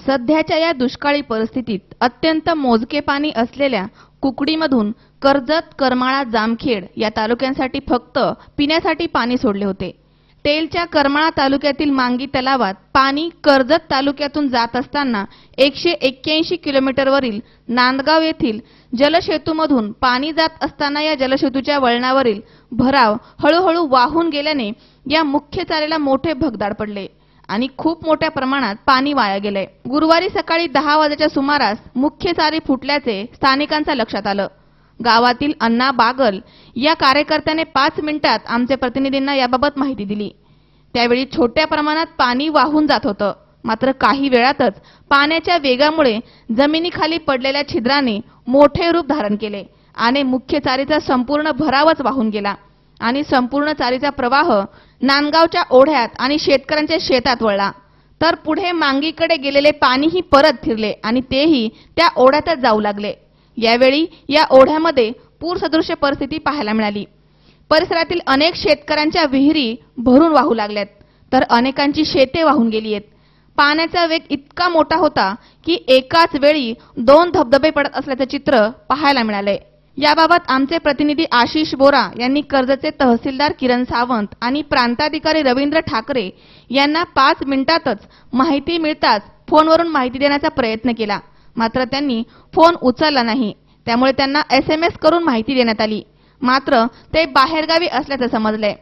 सध्याच्या या दुष्काळी परिस्थितीत अत्यंत मोजके पाणी असलेल्या कुकडीमधून कर्जत, करमाळा, जामखेड या तालुक्यांसाठी फक्त पिण्यासाठी पाणी सोडले होते। तेलच्या करमाळा तालुक्यातील मांगी तलावात पाणी कर्जत तालुक्यातून जात असताना 181 किलोमीटरवरील नांदगाव येथील जलसेतूमधून पाणी जात असताना या जलसेतूच्या वळणावरील भराव हळूहळू वाहून गेल्याने या मुख्य चारेला मोठे भगदाड पडले आणि खूप मोठ्या प्रमाणात पाणी वाया गेले। गुरुवारी सकाळी 10 वाजेच्या सुमारास मुख्य चारी फुटल्याचे स्थानिकांच्या लक्षात आलं। गावातील अण्णा बागल या कार्यकर्त्याने 5 मिनिटात आमच्या प्रतिनिधींना याबाबत माहिती दिली। त्यावेळी छोट्या प्रमाणात पाणी वाहून जात होतं, मात्र काही वेळातच पाण्याच्या वेगामुळे जमिनीखाली पडलेल्या छिद्राने मोठे रूप धारण केले आणि मुख्य चारीचा संपूर्ण भरावच वाहून गेला आणि संपूर्ण चारीचा प्रवाह नांदगावच्या ओढ्यात आणि शेतकऱ्यांच्या शेतात वळला। तर पुढे मांगीकडे गेलेले पाणीही परत फिरले आणि तेही त्या ओढ्यातच जाऊ लागले। यावेळी या ओढ्यामध्ये पूरसदृश्य परिस्थिती पाहायला मिळाली। परिसरातील अनेक शेतकऱ्यांच्या विहिरी भरून वाहू लागल्यात, तर अनेकांची शेते वाहून गेली आहेत। पाण्याचा वेग इतका मोठा होता की एकाच वेळी 2 धबधबे पडत असल्याचे चित्र पाहायला मिळाले। याबाबत आमचे प्रतिनिधी आशिष बोरा यांनी कर्जतचे तहसीलदार किरण सावंत आणि प्रांताधिकारी रवींद्र ठाकरे यांना 5 मिनिटातच माहिती मिळताच फोनवरून माहिती देण्याचा प्रयत्न केला, मात्र त्यांनी फोन उचलला नाही। त्यामुळे त्यांना SMS करून माहिती देण्यात आली, मात्र ते बाहेरगावी असल्याचे समजले।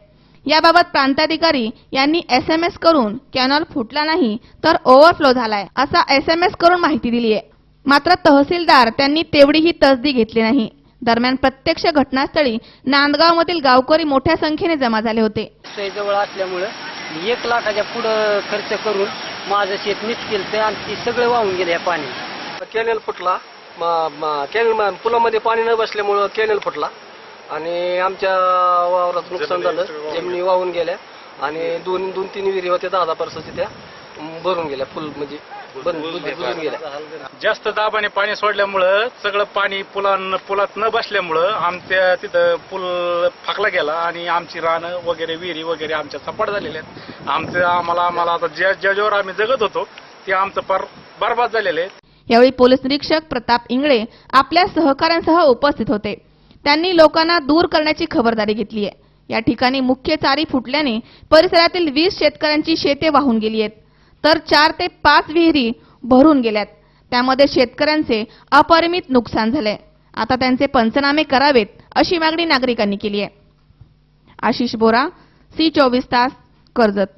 याबाबत प्रांताधिकारी यांनी SMS करून कॅनॉल फुटला नाही तर ओव्हरफ्लो झालाय असा SMS करून माहिती दिली आहे, मात्र तहसीलदार त्यांनी तेवढीही तसदी घेतली नाही। दरम्यान प्रत्यक्ष घटनास्थळी नांदगावमधील गावकरी मोठ्या संख्येने जमा झाले होते। जवळ असल्यामुळे 1 लाखाच्या पुढे खर्च करून माझं शेत नीट केलं आणि ते सगळं वाहून गेले या पाणी। कॅनल फुटला, कॅनल पुलामध्ये पाणी न बसल्यामुळे कॅनल फुटला आणि आमच्या वावरात नुकसान झालं। जमिनी वाहून गेल्या आणि 2-3 विहिरी होत्या 10 पर्सेंट त्या भरून गेल्या, फुल म्हणजे बुजून गेल्या। जास्त दाबाने पाणी सोडल्यामुळे सगळं पाणी पुलात न बसल्यामुळे आमच्या तिथं पूल फाकला गेला आणि आमची रानं वगैरे विहिरी वगैरे आमच्या सपाट झालेल्या आहेत। आम्हाला आता ज्याच्यावर आम्ही जगत होतो ते आमचं फार बरबाद झालेले आहे। यावेळी पोलीस निरीक्षक प्रताप इंगळे आपल्या सहकाऱ्यांसह उपस्थित होते। त्यांनी लोकांना दूर करण्याची खबरदारी घेतली आहे। या ठिकाणी मुख्य चारी फुटल्याने परिसरातील 20 शेतकऱ्यांची शेते वाहून गेली आहेत, तर 4 ते 5 विहिरी भरून गेल्यात। त्यामध्ये शेतकऱ्यांचे अपरिमित नुकसान झाले। आता त्यांचे पंचनामे करावेत अशी मागणी नागरिकांनी केली आहे। आशिष बोरा, C24 तास, कर्जत।